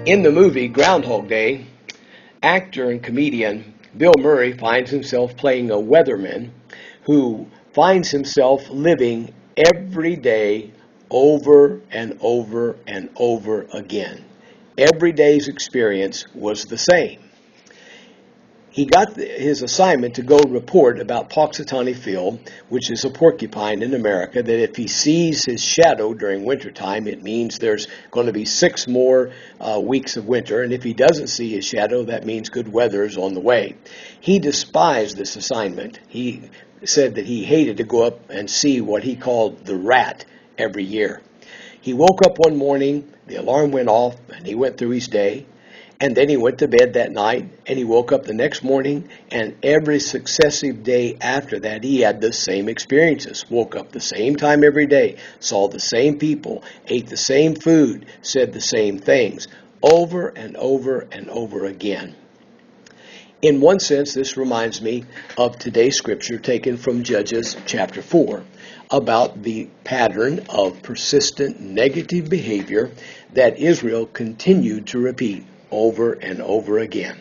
In the movie Groundhog Day, actor and comedian Bill Murray finds himself playing a weatherman who finds himself living every day over and over and over again. Every day's experience was the same. He got his assignment to go report about Poxitani Phil, which is a porcupine in America, that if he sees his shadow during wintertime, it means there's going to be 6 more weeks of winter, and if he doesn't see his shadow, that means good weather is on the way. He despised this assignment. He said that he hated to go up and see what he called the rat every year. He woke up one morning, the alarm went off, and he went through his day. And then he went to bed that night, and he woke up the next morning, and every successive day after that, he had the same experiences. Woke up the same time every day, saw the same people, ate the same food, said the same things, over and over and over again. In one sense, this reminds me of today's scripture taken from Judges chapter 4, about the pattern of persistent negative behavior that Israel continued to repeat over and over again.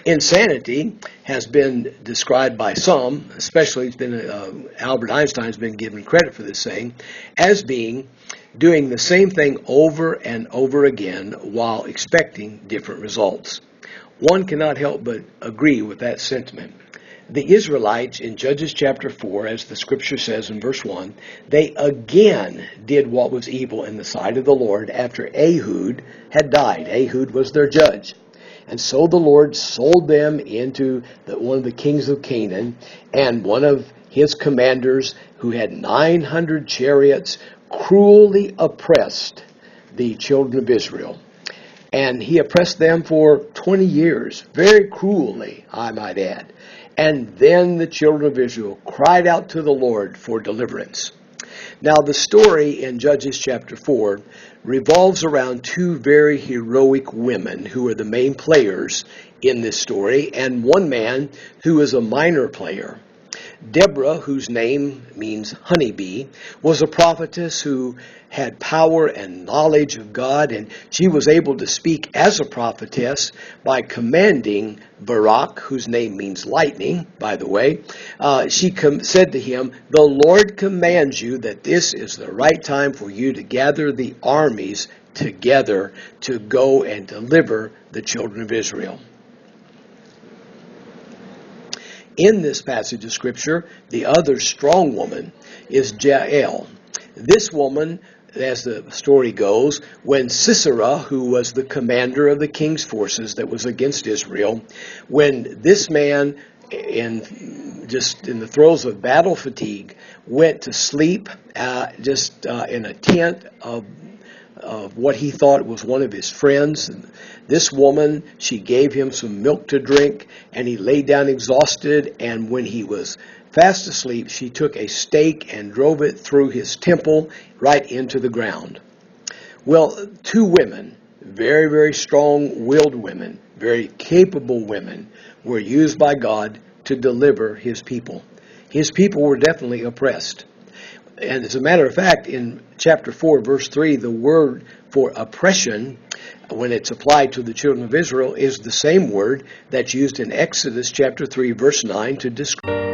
Insanity has been described by some, especially it's been Albert Einstein's been given credit for this saying, as being doing the same thing over and over again while expecting different results. One cannot help but agree with that sentiment. The Israelites in Judges chapter 4, as the scripture says in verse 1, they again did what was evil in the sight of the Lord after Ehud had died. Ehud was their judge. And so the Lord sold them into one of the kings of Canaan, and one of his commanders, who had 900 chariots, cruelly oppressed the children of Israel. And he oppressed them for 20 years, very cruelly, I might add. And then the children of Israel cried out to the Lord for deliverance. Now, the story in Judges chapter 4 revolves around 2 very heroic women who are the main players in this story, and one man who is a minor player. Deborah, whose name means honeybee, was a prophetess who had power and knowledge of God, and she was able to speak as a prophetess by commanding Barak, whose name means lightning, by the way. She said to him, "The Lord commands you that this is the right time for you to gather the armies together to go and deliver the children of Israel." In this passage of Scripture, the other strong woman is Jael. This woman, as the story goes, when Sisera, who was the commander of the king's forces that was against Israel, when this man, in the throes of battle fatigue, went to sleep in a tent of what he thought was one of his friends. This woman, she gave him some milk to drink, and he lay down exhausted, and when he was fast asleep, she took a stake and drove it through his temple right into the ground. Well, 2 women, very, very strong-willed women, very capable women, were used by God to deliver his people. His people were definitely oppressed. And as a matter of fact, in chapter 4, verse 3, the word for oppression, when it's applied to the children of Israel, is the same word that's used in Exodus chapter 3, verse 9 to describe